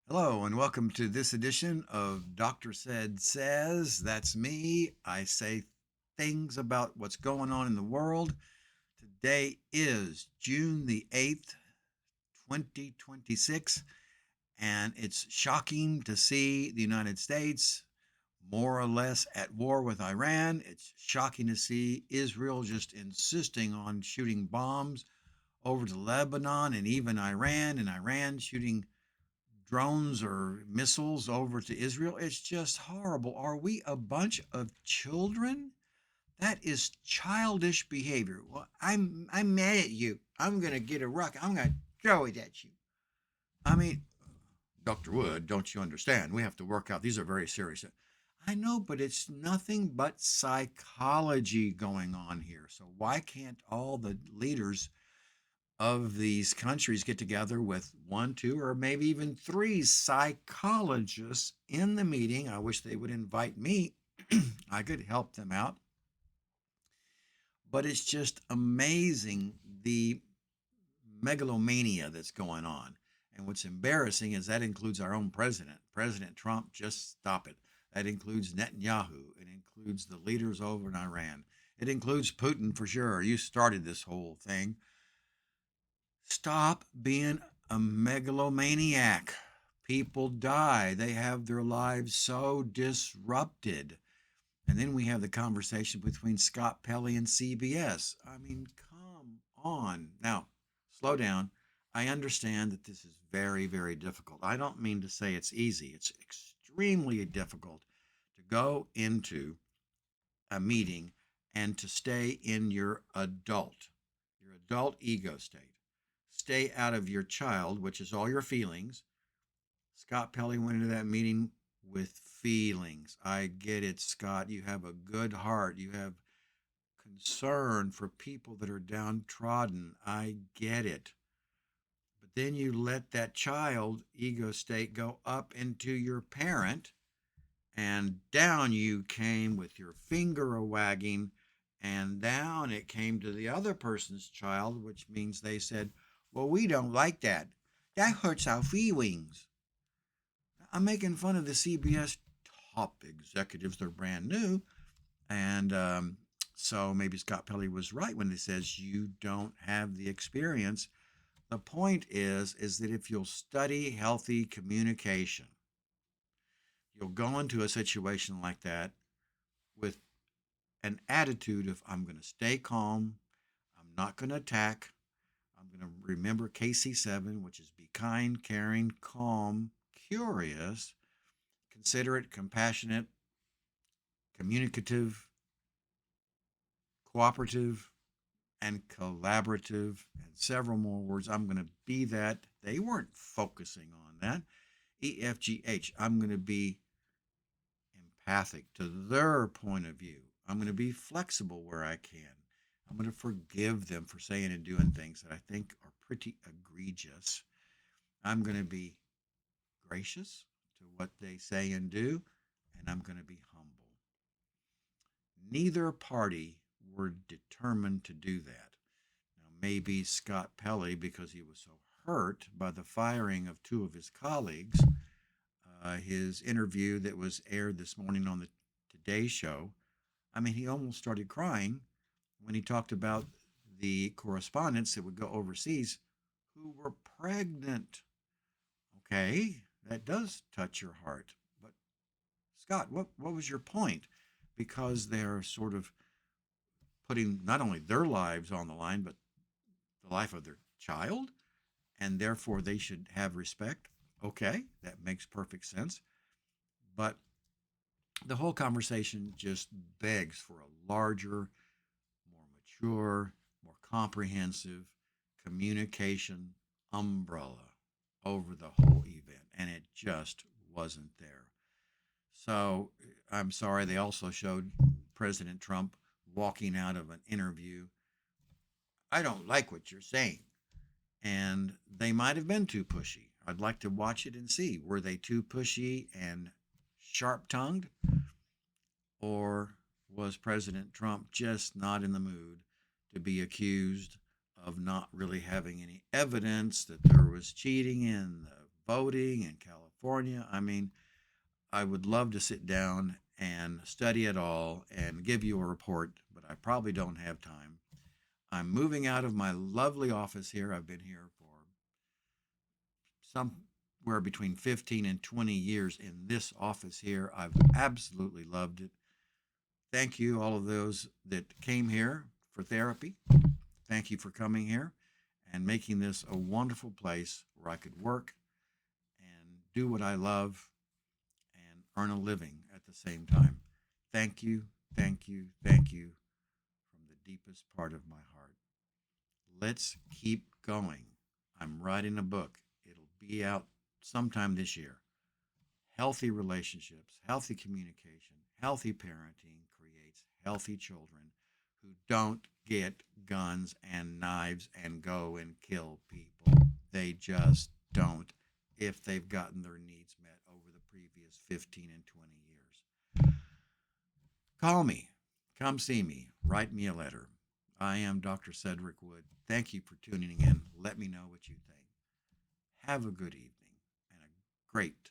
Hello, and welcome to this edition of Dr. Said Says. That's me. I say things about what's going on in the world. Today is June the 8th, 2026, and it's shocking to see the United States more or less at war with Iran. It's shocking to see Israel just insisting on shooting bombs over to Lebanon and even Iran, and Iran shooting drones or missiles over to Israel. It's just horrible. Are we a bunch of children? That is childish behavior. Well, I'm mad at you. I'm gonna get a rock. I'm gonna throw it at you. I mean, Dr. Wood, don't you understand? We have to work out. These are very serious. I know, but it's nothing but psychology going on here. So why can't all the leaders of these countries get together with one, two, or maybe even three psychologists in the meeting? I wish they would invite me. I could help them out. But it's just amazing the megalomania that's going on. And what's embarrassing is that includes our own president, President Trump. Just stop it. That includes Netanyahu. It includes the leaders over in Iran. It includes Putin for sure. You started this whole thing. Stop being a megalomaniac. People die. They have their lives so disrupted. And then we have the conversation between Scott Pelley and CBS. I mean, come on. Now, slow down. I understand that this is very, very difficult. I don't mean to say it's easy. It's extremely difficult to go into a meeting and to stay in your adult ego state. Stay out of your child, which is all your feelings. Scott Pelley went into that meeting with feelings. I get it, Scott. You have a good heart. You have concern for people that are downtrodden. I get it. But then you let that child ego state go up into your parent, and down you came with your finger a wagging, and down it came to the other person's child, which means they said, well, we don't like that. That hurts our feelings. I'm making fun of the CBS top executives. They're brand new. And so maybe Scott Pelley was right when he says you don't have the experience. The point is that if you'll study healthy communication, you'll go into a situation like that with an attitude of I'm going to stay calm, I'm not going to attack, I'm going to remember KC7, which is be kind, caring, calm, curious, considerate, compassionate, communicative, cooperative, and collaborative, and several more words. I'm going to be that. They weren't focusing on that. EFGH, I'm going to be empathic to their point of view. I'm going to be flexible where I can. I'm going to forgive them for saying and doing things that I think are pretty egregious. I'm going to be gracious to what they say and do, and I'm going to be humble. Neither party were determined to do that. Now, maybe Scott Pelley, because he was so hurt by the firing of two of his colleagues, his interview that was aired this morning on the Today Show, I mean, he almost started crying when he talked about the correspondents that would go overseas who were pregnant. Okay, that does touch your heart. But Scott, what was your point? Because they're sort of putting not only their lives on the line, but the life of their child, and therefore they should have respect. Okay, that makes perfect sense. But the whole conversation just begs for a larger, more mature, more comprehensive communication umbrella over the whole event. And it just wasn't there. So I'm sorry, they also showed President Trump walking out of an interview. I don't like what you're saying. And they might have been too pushy. I'd like to watch it and see. Were they too pushy and sharp tongued? Or was President Trump just not in the mood to be accused of not really having any evidence that there was cheating in the voting in California California. I mean, I would love to sit down and study it all and give you a report, but I probably don't have time. I'm moving out of my lovely office here. I've been here for somewhere between 15 and 20 years in this office here. I've absolutely loved it. Thank you, all of those that came here for therapy. Thank you for coming here and making this a wonderful place where I could work and do what I love and earn a living at the same time. Thank you, thank you, thank you from the deepest part of my heart. Let's keep going. I'm writing a book. It'll be out sometime this year. Healthy relationships, healthy communication, healthy parenting creates healthy children who don't get guns and knives and go and kill people. They just don't if they've gotten their needs met over the previous 15 and 20 years. Call me. Come see me. Write me a letter. I am Dr. Cedric Wood. Thank you for tuning in. Let me know what you think. Have a good evening and a great